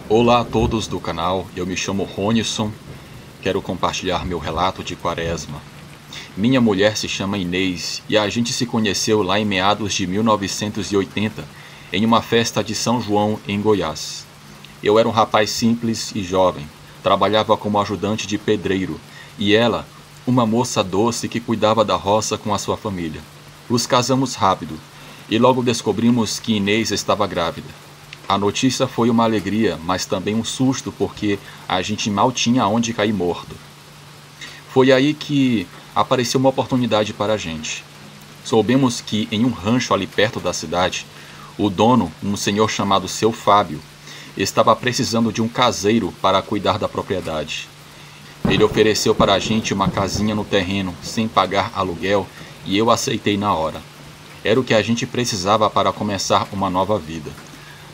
Olá a todos do canal, eu me chamo Ronison, quero compartilhar meu relato de quaresma. Minha mulher se chama Inês e a gente se conheceu lá em meados de 1980, em uma festa de São João em Goiás. Eu era um rapaz simples e jovem, trabalhava como ajudante de pedreiro e ela, uma moça doce que cuidava da roça com a sua família. Nos casamos rápido e logo descobrimos que Inês estava grávida. A notícia foi uma alegria, mas também um susto porque a gente mal tinha onde cair morto. Foi aí que apareceu uma oportunidade para a gente. Soubemos que em um rancho ali perto da cidade, o dono, um senhor chamado Seu Fábio, estava precisando de um caseiro para cuidar da propriedade. Ele ofereceu para a gente uma casinha no terreno, sem pagar aluguel, e eu aceitei na hora. Era o que a gente precisava para começar uma nova vida.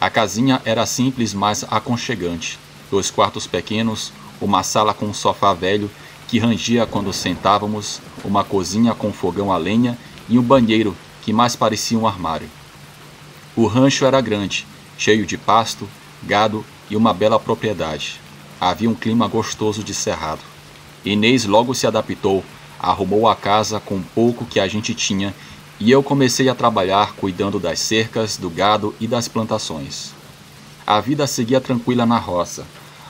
A casinha era simples, mas aconchegante. 2 quartos pequenos, uma sala com um sofá velho que rangia quando sentávamos, uma cozinha com fogão a lenha e um banheiro que mais parecia um armário. O rancho era grande, cheio de pasto, gado e uma bela propriedade. Havia um clima gostoso de cerrado. Inês logo se adaptou, arrumou a casa com o pouco que a gente tinha e eu comecei a trabalhar cuidando das cercas, do gado e das plantações. A vida seguia tranquila na roça,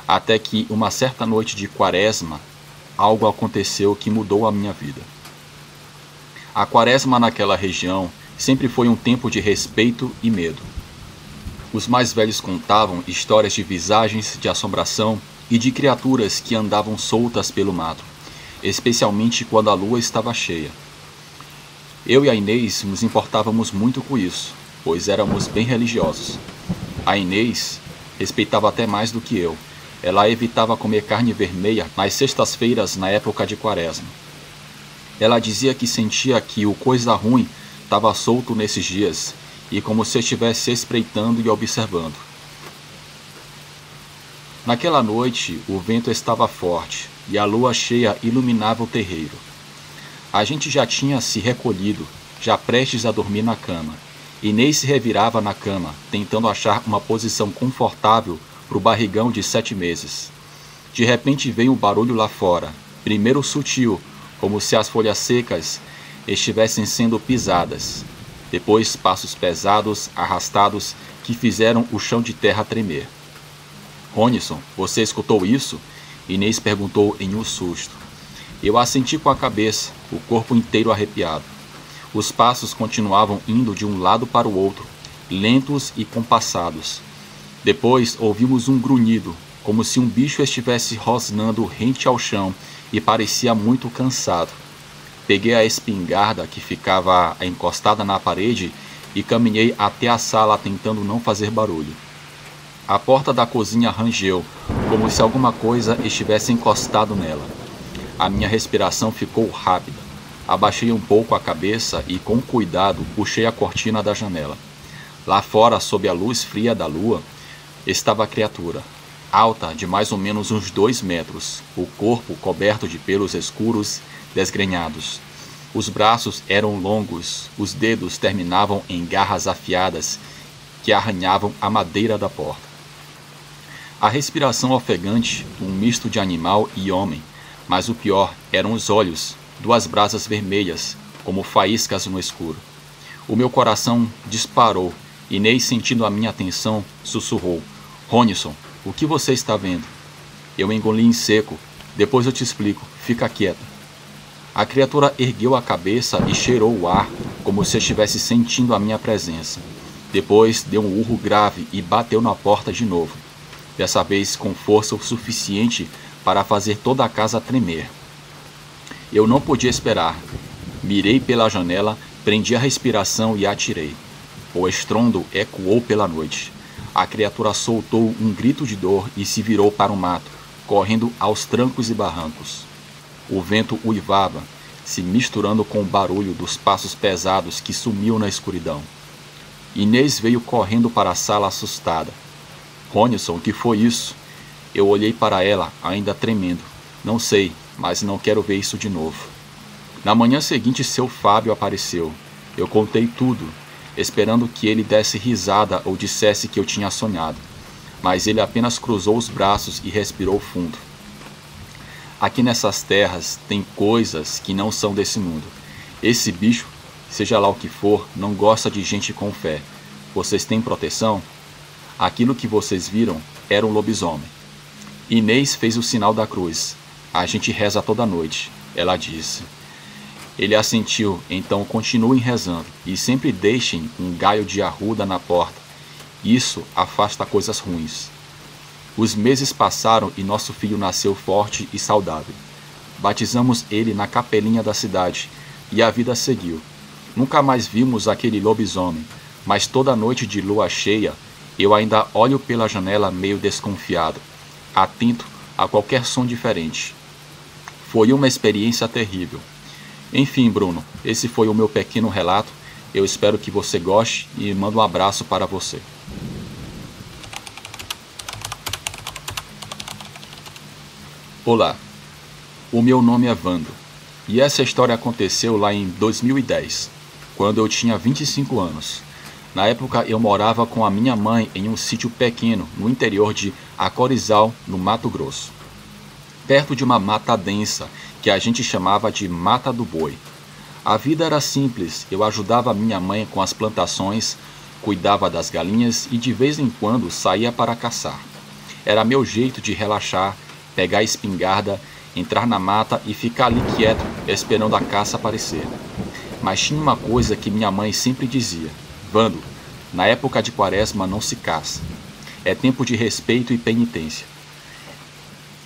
até que uma certa noite de quaresma, algo aconteceu que mudou a minha vida. A quaresma naquela região sempre foi um tempo de respeito e medo. Os mais velhos contavam histórias de visagens de assombração e de criaturas que andavam soltas pelo mato, especialmente quando a lua estava cheia. Eu e a Inês nos importávamos muito com isso, pois éramos bem religiosos. A Inês respeitava até mais do que eu. Ela evitava comer carne vermelha nas sextas-feiras na época de quaresma. Ela dizia que sentia que o coisa ruim estava solto nesses dias e como se estivesse espreitando e observando. Naquela noite, o vento estava forte e a lua cheia iluminava o terreiro. A gente já tinha se recolhido, já prestes a dormir na cama. Inês se revirava na cama, tentando achar uma posição confortável para o barrigão de 7 meses. De repente veio um barulho lá fora, primeiro sutil, como se as folhas secas estivessem sendo pisadas. Depois passos pesados, arrastados, que fizeram o chão de terra tremer. Ronison, você escutou isso? Inês perguntou em um susto. Eu assenti com a cabeça, o corpo inteiro arrepiado. Os passos continuavam indo de um lado para o outro, lentos e compassados. Depois ouvimos um grunhido, como se um bicho estivesse rosnando rente ao chão e parecia muito cansado. Peguei a espingarda que ficava encostada na parede e caminhei até a sala tentando não fazer barulho. A porta da cozinha rangeu, como se alguma coisa estivesse encostado nela. A minha respiração ficou rápida. Abaixei um pouco a cabeça e, com cuidado, puxei a cortina da janela. Lá fora, sob a luz fria da lua, estava a criatura, alta de mais ou menos uns 2 metros, o corpo coberto de pelos escuros, desgrenhados. Os braços eram longos, os dedos terminavam em garras afiadas que arranhavam a madeira da porta. A respiração ofegante, um misto de animal e homem, mas o pior eram os olhos, 2 brasas vermelhas, como faíscas no escuro. O meu coração disparou. Inês, sentindo a minha atenção, sussurrou: Ronison, o que você está vendo? Eu engoli em seco. Depois eu te explico. Fica quieta. A criatura ergueu a cabeça e cheirou o ar, como se estivesse sentindo a minha presença. Depois deu um urro grave e bateu na porta de novo. Dessa vez com força o suficiente para fazer toda a casa tremer. Eu não podia esperar. Mirei pela janela, prendi a respiração e atirei. O estrondo ecoou pela noite. A criatura soltou um grito de dor e se virou para o mato, correndo aos trancos e barrancos. O vento uivava, se misturando com o barulho dos passos pesados que sumiam na escuridão. Inês veio correndo para a sala assustada. Ronison, o que foi isso? Eu olhei para ela, ainda tremendo. Não sei, mas não quero ver isso de novo. Na manhã seguinte, Seu Fábio apareceu. Eu contei tudo, esperando que ele desse risada ou dissesse que eu tinha sonhado. mas ele apenas cruzou os braços e respirou fundo. Aqui nessas terras tem coisas que não são desse mundo. Esse bicho, seja lá o que for, não gosta de gente com fé. Vocês têm proteção? Aquilo que vocês viram era um lobisomem. Inês fez o sinal da cruz. A gente reza toda noite, ela disse. Ele assentiu, então continuem rezando e sempre deixem um galho de arruda na porta. Isso afasta coisas ruins. Os meses passaram e nosso filho nasceu forte e saudável. Batizamos ele na capelinha da cidade e a vida seguiu. Nunca mais vimos aquele lobisomem, mas toda noite de lua cheia eu ainda olho pela janela meio desconfiado, atento a qualquer som diferente. Foi uma experiência terrível. Enfim, Bruno, esse foi o meu pequeno relato. Eu espero que você goste e mando um abraço para você. Olá, o meu nome é Vando, e essa história aconteceu lá em 2010, quando eu tinha 25 anos. Na época eu morava com a minha mãe em um sítio pequeno no interior de Acorizal, no Mato Grosso, perto de uma mata densa que a gente chamava de Mata do Boi. A vida era simples, eu ajudava minha mãe com as plantações, cuidava das galinhas e de vez em quando saía para caçar. Era meu jeito de relaxar, pegar a espingarda, entrar na mata e ficar ali quieto, esperando a caça aparecer. Mas tinha uma coisa que minha mãe sempre dizia: Vando, na época de quaresma não se caça. É tempo de respeito e penitência.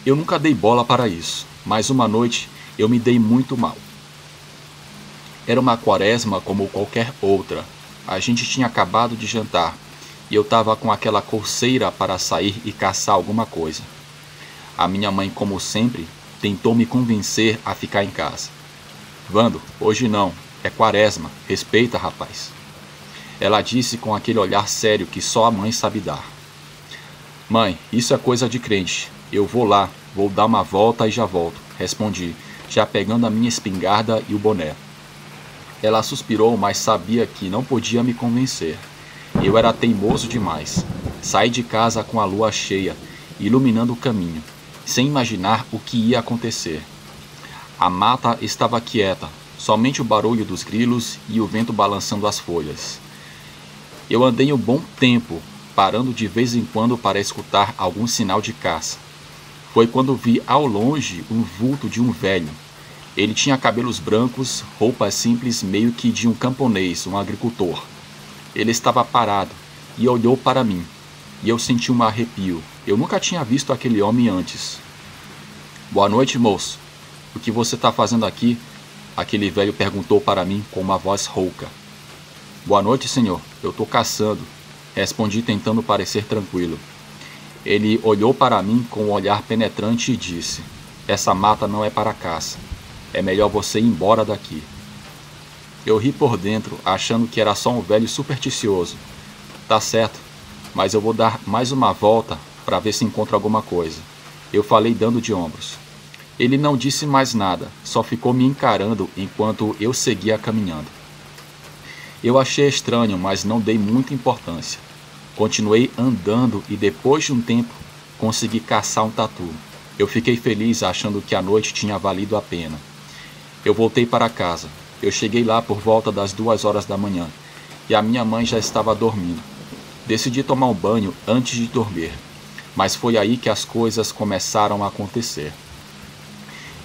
Eu nunca dei bola para isso, mas uma noite eu me dei muito mal. Era uma quaresma como qualquer outra. A gente tinha acabado de jantar e eu estava com aquela coceira para sair e caçar alguma coisa. A minha mãe, como sempre, tentou me convencer a ficar em casa. Vando, hoje não, é quaresma, respeita, rapaz. Ela disse com aquele olhar sério que só a mãe sabe dar. Mãe, isso é coisa de crente. Eu vou lá, vou dar uma volta e já volto, respondi, já pegando a minha espingarda e o boné. Ela suspirou, mas sabia que não podia me convencer. Eu era teimoso demais. Saí de casa com a lua cheia, iluminando o caminho, sem imaginar o que ia acontecer. A mata estava quieta, somente o barulho dos grilos e o vento balançando as folhas. Eu andei um bom tempo, parando de vez em quando para escutar algum sinal de caça. Foi quando vi ao longe um vulto de um velho. Ele tinha cabelos brancos, roupas simples, meio que de um camponês, um agricultor. Ele estava parado e olhou para mim, e eu senti um arrepio. Eu nunca tinha visto aquele homem antes. Boa noite, moço. O que você está fazendo aqui? Aquele velho perguntou para mim com uma voz rouca. Boa noite, senhor. Eu estou caçando, respondi tentando parecer tranquilo. Ele olhou para mim com um olhar penetrante e disse: essa mata não é para caça. É melhor você ir embora daqui. Eu ri por dentro, achando que era só um velho supersticioso. Tá certo, mas eu vou dar mais uma volta para ver se encontro alguma coisa. Eu falei dando de ombros. Ele não disse mais nada, só ficou me encarando enquanto eu seguia caminhando. Eu achei estranho, mas não dei muita importância. Continuei andando e depois de um tempo consegui caçar um tatu. Eu fiquei feliz achando que a noite tinha valido a pena. Eu voltei para casa. Eu cheguei lá por volta das 2 horas da manhã e a minha mãe já estava dormindo. Decidi tomar um banho antes de dormir, mas foi aí que as coisas começaram a acontecer.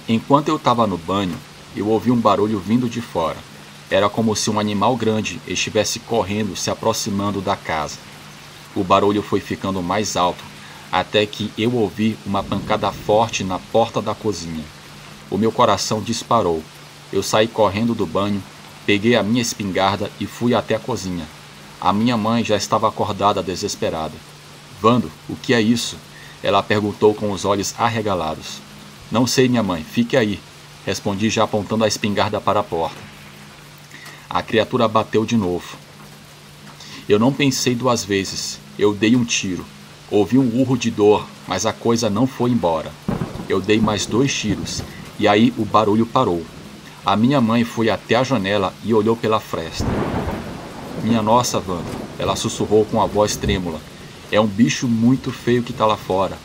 Enquanto eu estava no banho, eu ouvi um barulho vindo de fora. Era como se um animal grande estivesse correndo, se aproximando da casa. O barulho foi ficando mais alto, até que eu ouvi uma pancada forte na porta da cozinha. O meu coração disparou. Eu saí correndo do banho, peguei a minha espingarda e fui até a cozinha. A minha mãe já estava acordada, desesperada. Vando, o que é isso? Ela perguntou com os olhos arregalados. Não sei, minha mãe, fique aí, respondi já apontando a espingarda para a porta. A criatura bateu de novo. Eu não pensei 2 vezes. Eu dei um tiro. Ouvi um urro de dor, mas a coisa não foi embora. Eu dei mais 2 tiros, e aí o barulho parou. A minha mãe foi até a janela e olhou pela fresta. Minha nossa, Wanda, ela sussurrou com a voz trêmula. É um bicho muito feio que está lá fora.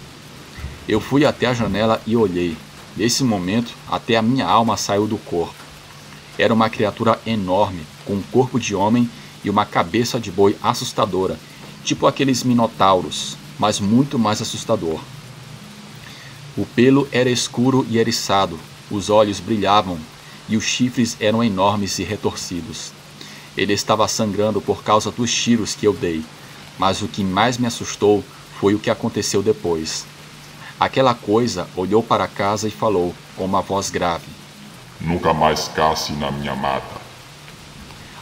Eu fui até a janela e olhei. Nesse momento, até a minha alma saiu do corpo. Era uma criatura enorme, com um corpo de homem e uma cabeça de boi assustadora, tipo aqueles minotauros, mas muito mais assustador. O pelo era escuro e eriçado, os olhos brilhavam e os chifres eram enormes e retorcidos. Ele estava sangrando por causa dos tiros que eu dei, mas o que mais me assustou foi o que aconteceu depois. Aquela coisa olhou para casa e falou, com uma voz grave: Nunca mais casse na minha mata.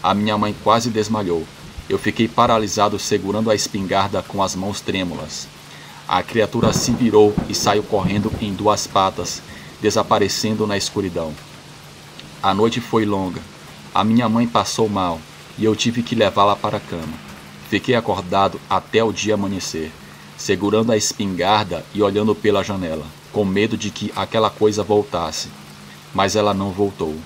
A minha mãe quase desmaiou. Eu fiquei paralisado segurando a espingarda com as mãos trêmulas. A criatura se virou e saiu correndo em duas patas, desaparecendo na escuridão. A noite foi longa. A minha mãe passou mal e eu tive que levá-la para a cama. Fiquei acordado até o dia amanhecer, segurando a espingarda e olhando pela janela, com medo de que aquela coisa voltasse. Mas ela não voltou.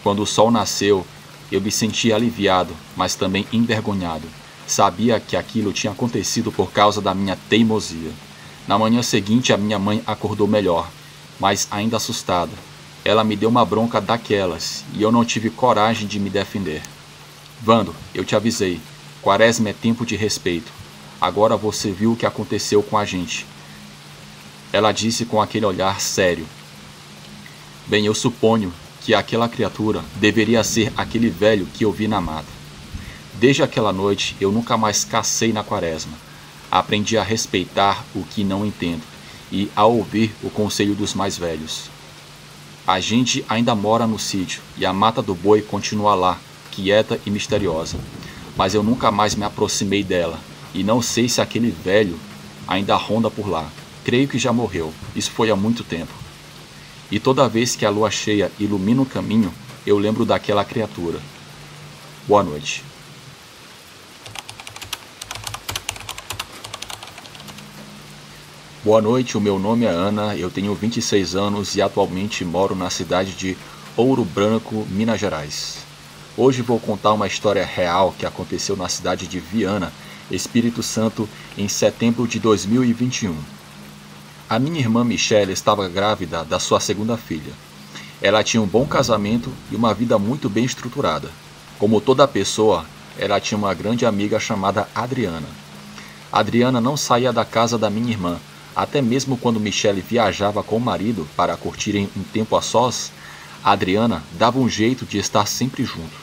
Quando o sol nasceu, eu me senti aliviado, mas também envergonhado. Sabia que aquilo tinha acontecido por causa da minha teimosia. Na manhã seguinte, a minha mãe acordou melhor, mas ainda assustada. Ela me deu uma bronca daquelas, e eu não tive coragem de me defender. Vando, eu te avisei. Quaresma é tempo de respeito. Agora você viu o que aconteceu com a gente. Ela disse com aquele olhar sério. Bem, eu suponho que aquela criatura deveria ser aquele velho que eu vi na mata. Desde aquela noite, eu nunca mais cacei na Quaresma. Aprendi a respeitar o que não entendo e a ouvir o conselho dos mais velhos. A gente ainda mora no sítio e a mata do boi continua lá, quieta e misteriosa. Mas eu nunca mais me aproximei dela e não sei se aquele velho ainda ronda por lá. Creio que já morreu. Isso foi há muito tempo. E toda vez que a lua cheia ilumina o caminho, eu lembro daquela criatura. Boa noite. Boa noite, o meu nome é Ana, eu tenho 26 anos e atualmente moro na cidade de Ouro Branco, Minas Gerais. Hoje vou contar uma história real que aconteceu na cidade de Viana, Espírito Santo, em setembro de 2021. A minha irmã Michelle estava grávida da sua segunda filha. Ela tinha um bom casamento e uma vida muito bem estruturada. Como toda pessoa, ela tinha uma grande amiga chamada Adriana. Adriana não saía da casa da minha irmã, até mesmo quando Michelle viajava com o marido para curtirem um tempo a sós, a Adriana dava um jeito de estar sempre junto.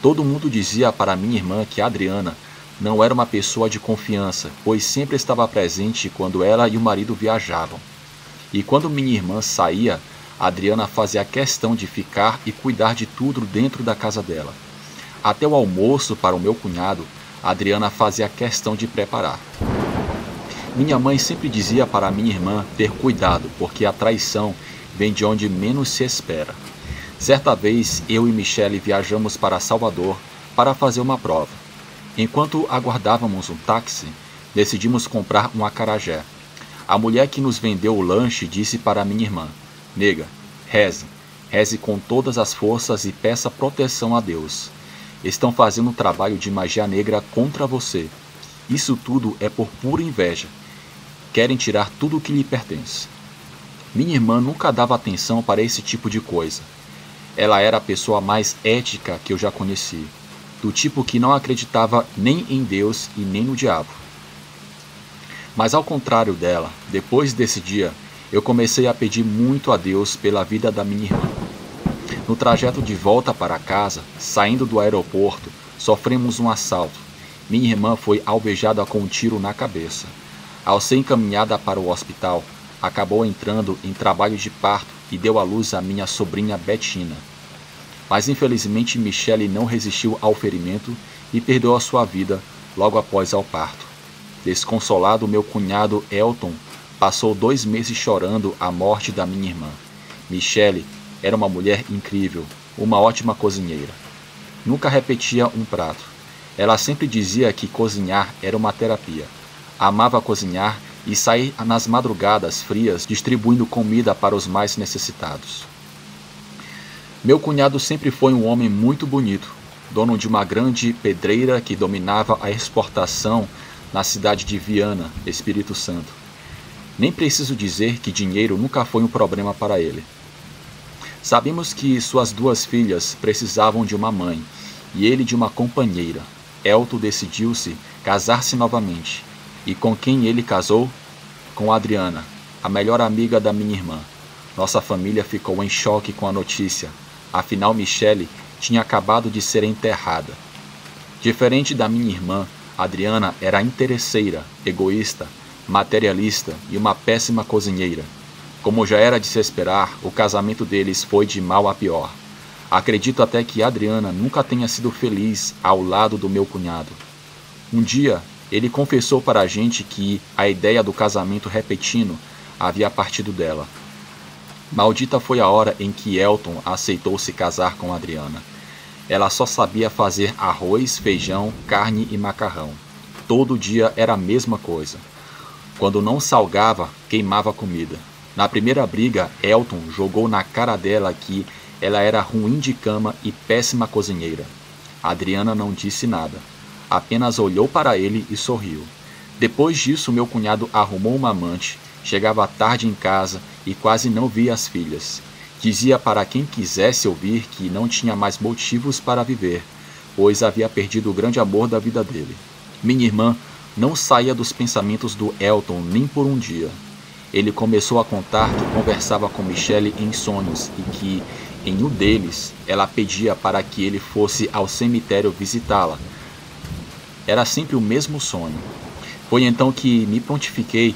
Todo mundo dizia para minha irmã que a Adriana não era uma pessoa de confiança, pois sempre estava presente quando ela e o marido viajavam. E quando minha irmã saía, a Adriana fazia questão de ficar e cuidar de tudo dentro da casa dela. Até o almoço para o meu cunhado, a Adriana fazia questão de preparar. Minha mãe sempre dizia para minha irmã ter cuidado, porque a traição vem de onde menos se espera. Certa vez, eu e Michelle viajamos para Salvador para fazer uma prova. Enquanto aguardávamos um táxi, decidimos comprar um acarajé. A mulher que nos vendeu o lanche disse para minha irmã: Nega, reze com todas as forças e peça proteção a Deus. Estão fazendo um trabalho de magia negra contra você. Isso tudo é por pura inveja. Querem tirar tudo o que lhe pertence. Minha irmã nunca dava atenção para esse tipo de coisa. Ela era a pessoa mais ética que eu já conheci, do tipo que não acreditava nem em Deus e nem no diabo. Mas ao contrário dela, depois desse dia, eu comecei a pedir muito a Deus pela vida da minha irmã. No trajeto de volta para casa, saindo do aeroporto, sofremos um assalto. Minha irmã foi alvejada com um tiro na cabeça. Ao ser encaminhada para o hospital, acabou entrando em trabalho de parto e deu à luz a minha sobrinha Betina. Mas infelizmente Michelle não resistiu ao ferimento e perdeu a sua vida logo após ao parto. Desconsolado, meu cunhado Elton passou 2 meses chorando a morte da minha irmã. Michelle era uma mulher incrível, uma ótima cozinheira. Nunca repetia um prato. Ela sempre dizia que cozinhar era uma terapia. Amava cozinhar e sair nas madrugadas frias distribuindo comida para os mais necessitados. Meu cunhado sempre foi um homem muito bonito, dono de uma grande pedreira que dominava a exportação na cidade de Viana, Espírito Santo. Nem preciso dizer que dinheiro nunca foi um problema para ele. Sabemos que suas 2 filhas precisavam de uma mãe e ele de uma companheira. Elton decidiu-se casar-se novamente. E com quem ele casou? Com Adriana, a melhor amiga da minha irmã. Nossa família ficou em choque com a notícia. Afinal, Michele tinha acabado de ser enterrada. Diferente da minha irmã, Adriana era interesseira, egoísta, materialista e uma péssima cozinheira. Como já era de se esperar, o casamento deles foi de mal a pior. Acredito até que Adriana nunca tenha sido feliz ao lado do meu cunhado. Um dia, ele confessou para a gente que a ideia do casamento repentino havia partido dela. Maldita foi a hora em que Elton aceitou se casar com Adriana. Ela só sabia fazer arroz, feijão, carne e macarrão. Todo dia era a mesma coisa. Quando não salgava, queimava a comida. Na primeira briga, Elton jogou na cara dela que ela era ruim de cama e péssima cozinheira. Adriana não disse nada. Apenas olhou para ele e sorriu. Depois disso, meu cunhado arrumou uma amante, chegava tarde em casa e quase não via as filhas. Dizia para quem quisesse ouvir que não tinha mais motivos para viver, pois havia perdido o grande amor da vida dele. Minha irmã não saía dos pensamentos do Elton nem por um dia. Ele começou a contar que conversava com Michele em sonhos e que, em um deles, ela pedia para que ele fosse ao cemitério visitá-la. Era sempre o mesmo sonho. Foi então que me prontifiquei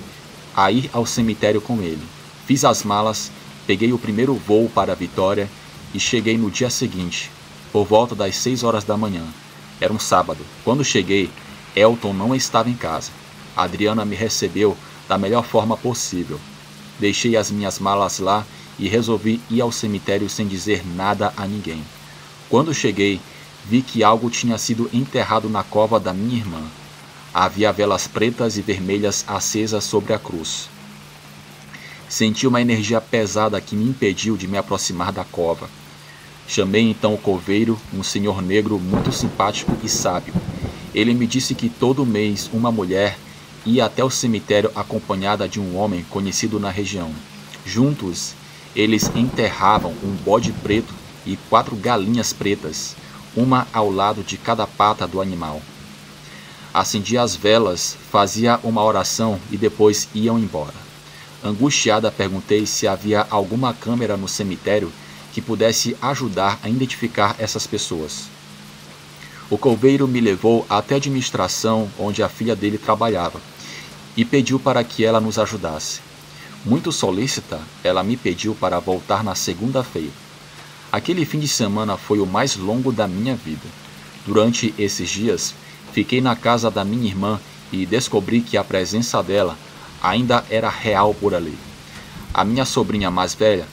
a ir ao cemitério com ele. Fiz as malas, peguei o primeiro voo para Vitória e cheguei no dia seguinte, por volta das 6 horas da manhã. Era um sábado. Quando cheguei, Elton não estava em casa. Adriana me recebeu da melhor forma possível. Deixei as minhas malas lá e resolvi ir ao cemitério sem dizer nada a ninguém. Quando cheguei, vi que algo tinha sido enterrado na cova da minha irmã. Havia velas pretas e vermelhas acesas sobre a cruz. Senti uma energia pesada que me impediu de me aproximar da cova. Chamei então o coveiro, um senhor negro muito simpático e sábio. Ele me disse que todo mês uma mulher ia até o cemitério acompanhada de um homem conhecido na região. Juntos, eles enterravam um bode preto e 4 galinhas pretas, uma ao lado de cada pata do animal. Acendia as velas, fazia uma oração e depois iam embora. Angustiada, perguntei se havia alguma câmera no cemitério que pudesse ajudar a identificar essas pessoas. O coveiro me levou até a administração onde a filha dele trabalhava e pediu para que ela nos ajudasse. Muito solícita, ela me pediu para voltar na segunda-feira. Aquele fim de semana foi o mais longo da minha vida. Durante esses dias, fiquei na casa da minha irmã e descobri que a presença dela ainda era real por ali. A minha sobrinha mais velha,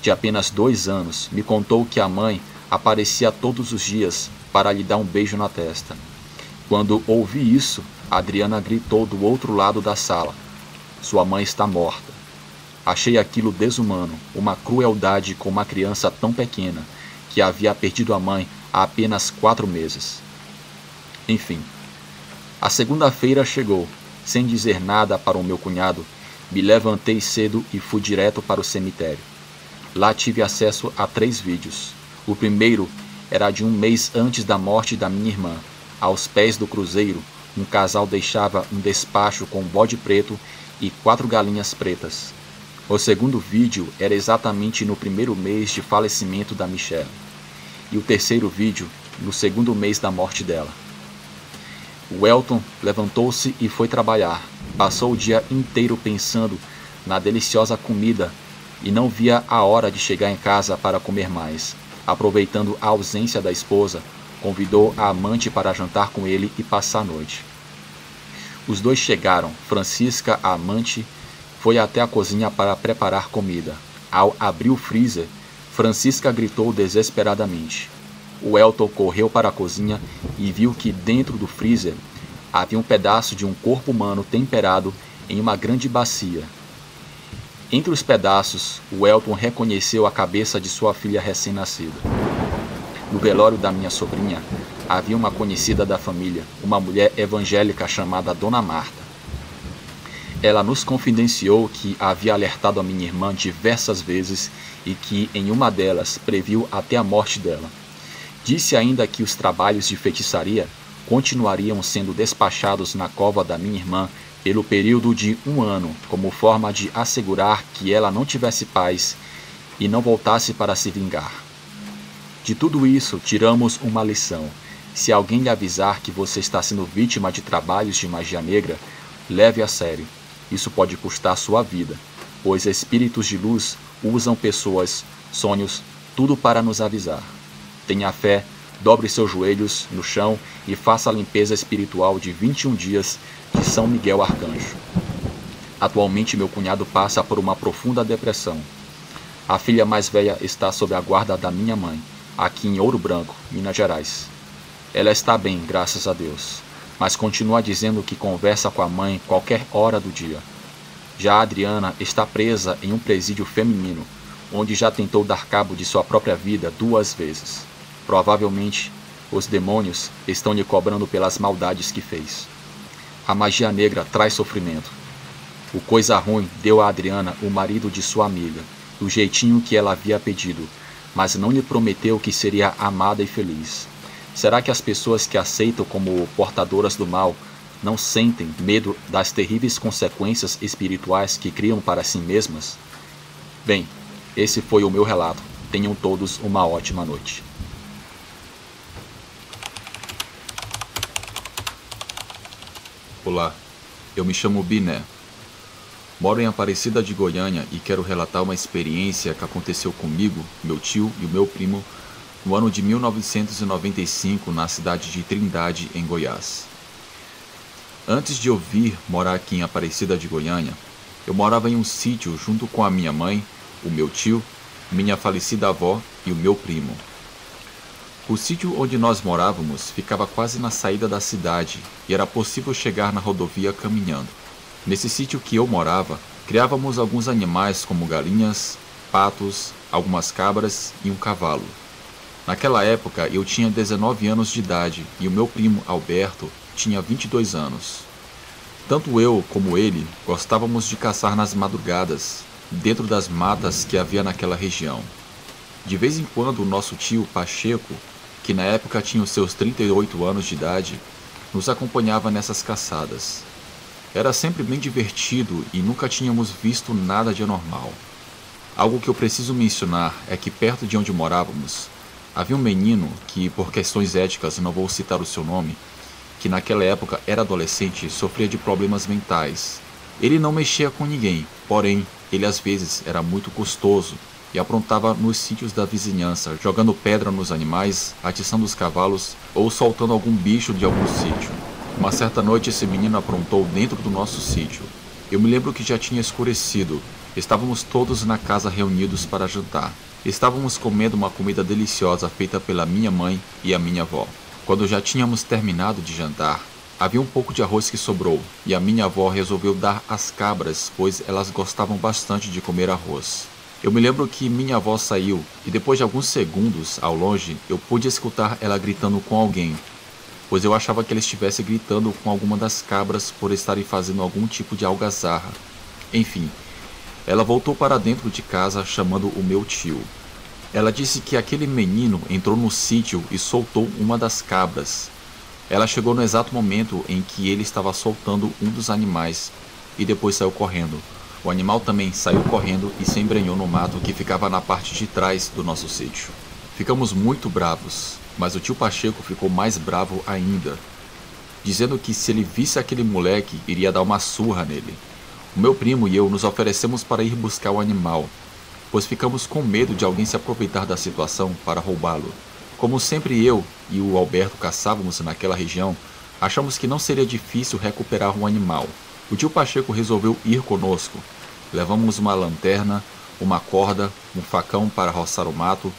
de apenas 2 anos, me contou que a mãe aparecia todos os dias para lhe dar um beijo na testa. Quando ouvi isso, Adriana gritou do outro lado da sala: "Sua mãe está morta." Achei aquilo desumano, uma crueldade com uma criança tão pequena, que havia perdido a mãe há apenas 4 meses. Enfim, a segunda-feira chegou. Sem dizer nada para o meu cunhado, me levantei cedo e fui direto para o cemitério. Lá tive acesso a 3 vídeos. O primeiro era de um mês antes da morte da minha irmã. Aos pés do cruzeiro, um casal deixava um despacho com um bode preto e 4 galinhas pretas. O segundo vídeo era exatamente no primeiro mês de falecimento da Michele. E o terceiro vídeo, no segundo mês da morte dela. O Elton levantou-se e foi trabalhar. Passou o dia inteiro pensando na deliciosa comida e não via a hora de chegar em casa para comer mais. Aproveitando a ausência da esposa, convidou a amante para jantar com ele e passar a noite. Os dois chegaram. Francisca, a amante, foi até a cozinha para preparar comida. Ao abrir o freezer, Francisca gritou desesperadamente. O Elton correu para a cozinha e viu que dentro do freezer havia um pedaço de um corpo humano temperado em uma grande bacia. Entre os pedaços, o Elton reconheceu a cabeça de sua filha recém-nascida. No velório da minha sobrinha, havia uma conhecida da família, uma mulher evangélica chamada Dona Marta. Ela nos confidenciou que havia alertado a minha irmã diversas vezes e que, em uma delas, previu até a morte dela. Disse ainda que os trabalhos de feitiçaria continuariam sendo despachados na cova da minha irmã pelo período de 1 ano, como forma de assegurar que ela não tivesse paz e não voltasse para se vingar. De tudo isso, tiramos uma lição. Se alguém lhe avisar que você está sendo vítima de trabalhos de magia negra, leve a sério. Isso pode custar sua vida, pois espíritos de luz usam pessoas, sonhos, tudo para nos avisar. Tenha fé, dobre seus joelhos no chão e faça a limpeza espiritual de 21 dias de São Miguel Arcanjo. Atualmente meu cunhado passa por uma profunda depressão. A filha mais velha está sob a guarda da minha mãe, aqui em Ouro Branco, Minas Gerais. Ela está bem, graças a Deus, mas continua dizendo que conversa com a mãe qualquer hora do dia. Já a Adriana está presa em um presídio feminino, onde já tentou dar cabo de sua própria vida 2 vezes. Provavelmente, os demônios estão lhe cobrando pelas maldades que fez. A magia negra traz sofrimento. O Coisa Ruim deu a Adriana o marido de sua amiga, do jeitinho que ela havia pedido, mas não lhe prometeu que seria amada e feliz. Será que as pessoas que aceitam como portadoras do mal não sentem medo das terríveis consequências espirituais que criam para si mesmas? Bem, esse foi o meu relato. Tenham todos uma ótima noite. Olá, eu me chamo Biné. Moro em Aparecida de Goiânia e quero relatar uma experiência que aconteceu comigo, meu tio e o meu primo no ano de 1995 na cidade de Trindade, em Goiás. Antes de eu vir morar aqui em Aparecida de Goiânia, eu morava em um sítio junto com a minha mãe, o meu tio, minha falecida avó e o meu primo. O sítio onde nós morávamos ficava quase na saída da cidade e era possível chegar na rodovia caminhando. Nesse sítio que eu morava, criávamos alguns animais como galinhas, patos, algumas cabras e um cavalo. Naquela época eu tinha 19 anos de idade e o meu primo Alberto tinha 22 anos. Tanto eu como ele gostávamos de caçar nas madrugadas, dentro das matas que havia naquela região. De vez em quando o nosso tio Pacheco, que na época tinha os seus 38 anos de idade, nos acompanhava nessas caçadas. Era sempre bem divertido e nunca tínhamos visto nada de anormal. Algo que eu preciso mencionar é que perto de onde morávamos, havia um menino que, por questões éticas, não vou citar o seu nome, que naquela época era adolescente e sofria de problemas mentais. Ele não mexia com ninguém, porém, ele às vezes era muito custoso e aprontava nos sítios da vizinhança, jogando pedra nos animais, atiçando os cavalos ou soltando algum bicho de algum sítio. Uma certa noite esse menino aprontou dentro do nosso sítio. Eu me lembro que já tinha escurecido. Estávamos todos na casa reunidos para jantar. Estávamos comendo uma comida deliciosa feita pela minha mãe e a minha avó. Quando já tínhamos terminado de jantar, havia um pouco de arroz que sobrou, e a minha avó resolveu dar às cabras, pois elas gostavam bastante de comer arroz. Eu me lembro que minha avó saiu, e depois de alguns segundos, ao longe, eu pude escutar ela gritando com alguém, pois eu achava que ela estivesse gritando com alguma das cabras por estarem fazendo algum tipo de algazarra. Enfim, ela voltou para dentro de casa chamando o meu tio. Ela disse que aquele menino entrou no sítio e soltou uma das cabras. Ela chegou no exato momento em que ele estava soltando um dos animais e depois saiu correndo. O animal também saiu correndo e se embrenhou no mato que ficava na parte de trás do nosso sítio. Ficamos muito bravos, mas o tio Pacheco ficou mais bravo ainda, dizendo que se ele visse aquele moleque, iria dar uma surra nele. O meu primo e eu nos oferecemos para ir buscar o animal, pois ficamos com medo de alguém se aproveitar da situação para roubá-lo. Como sempre eu e o Alberto caçávamos naquela região, achamos que não seria difícil recuperar um animal. O tio Pacheco resolveu ir conosco. Levamos uma lanterna, uma corda, um facão para roçar o mato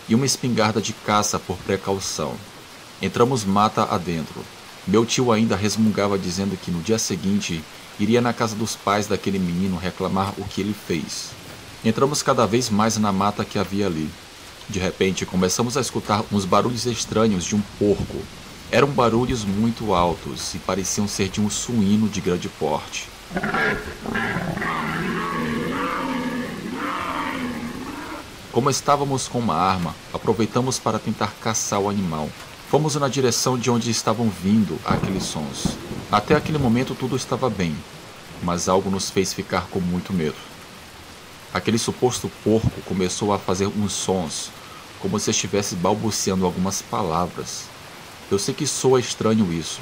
e uma espingarda de caça por precaução. Entramos mata adentro. Meu tio ainda resmungava dizendo que no dia seguinte iria na casa dos pais daquele menino reclamar o que ele fez. Entramos cada vez mais na mata que havia ali. De repente, começamos a escutar uns barulhos estranhos de um porco. Eram barulhos muito altos e pareciam ser de um suíno de grande porte. Como estávamos com uma arma, aproveitamos para tentar caçar o animal. Fomos na direção de onde estavam vindo aqueles sons. Até aquele momento tudo estava bem, mas algo nos fez ficar com muito medo. Aquele suposto porco começou a fazer uns sons, como se estivesse balbuciando algumas palavras. Eu sei que soa estranho isso,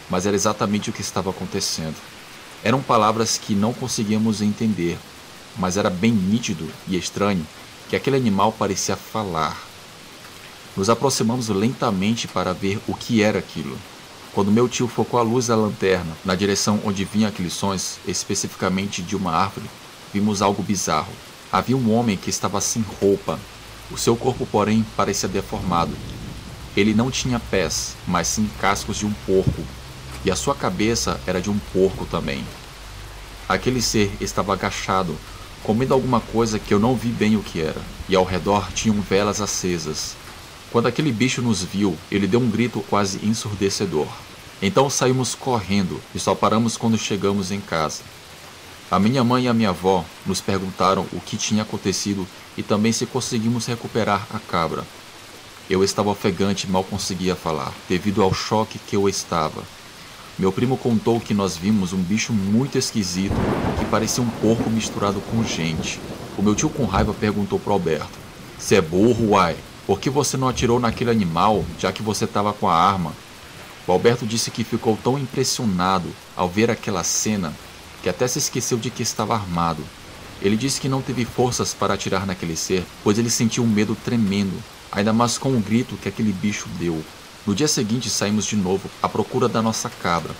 mas era exatamente o que estava acontecendo. Eram palavras que não conseguíamos entender, mas era bem nítido e estranho que aquele animal parecia falar. Nos aproximamos lentamente para ver o que era aquilo. Quando meu tio focou a luz da lanterna na direção onde vinham aqueles sons, especificamente de uma árvore, vimos algo bizarro. Havia um homem que estava sem roupa. O seu corpo, porém, parecia deformado. Ele não tinha pés, mas sim cascos de um porco, e a sua cabeça era de um porco também. Aquele ser estava agachado, comendo alguma coisa que eu não vi bem o que era, e ao redor tinham velas acesas. Quando aquele bicho nos viu, ele deu um grito quase ensurdecedor. Então saímos correndo e só paramos quando chegamos em casa. A minha mãe e a minha avó nos perguntaram o que tinha acontecido e também se conseguimos recuperar a cabra. Eu estava ofegante e mal conseguia falar, devido ao choque que eu estava. Meu primo contou que nós vimos um bicho muito esquisito, que parecia um porco misturado com gente. O meu tio com raiva perguntou para o Alberto: "Cê é burro, uai? Por que você não atirou naquele animal, já que você estava com a arma?" O Alberto disse que ficou tão impressionado ao ver aquela cena que até se esqueceu de que estava armado. Ele disse que não teve forças para atirar naquele ser, pois ele sentiu um medo tremendo, ainda mais com o grito que aquele bicho deu. No dia seguinte saímos de novo à procura da nossa cabra.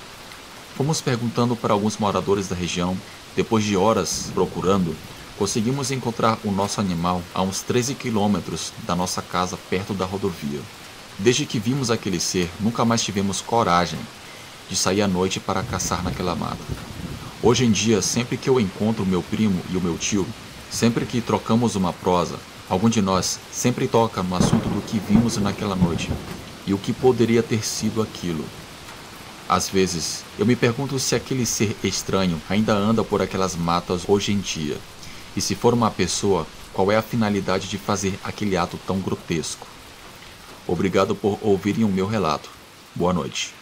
Fomos perguntando para alguns moradores da região. Depois de horas procurando, conseguimos encontrar o nosso animal a uns 13 quilômetros da nossa casa, perto da rodovia. Desde que vimos aquele ser, nunca mais tivemos coragem de sair à noite para caçar naquela mata. Hoje em dia, sempre que eu encontro o meu primo e o meu tio, sempre que trocamos uma prosa, algum de nós sempre toca no assunto do que vimos naquela noite e o que poderia ter sido aquilo. Às vezes, eu me pergunto se aquele ser estranho ainda anda por aquelas matas hoje em dia. E se for uma pessoa, qual é a finalidade de fazer aquele ato tão grotesco? Obrigado por ouvirem o meu relato. Boa noite.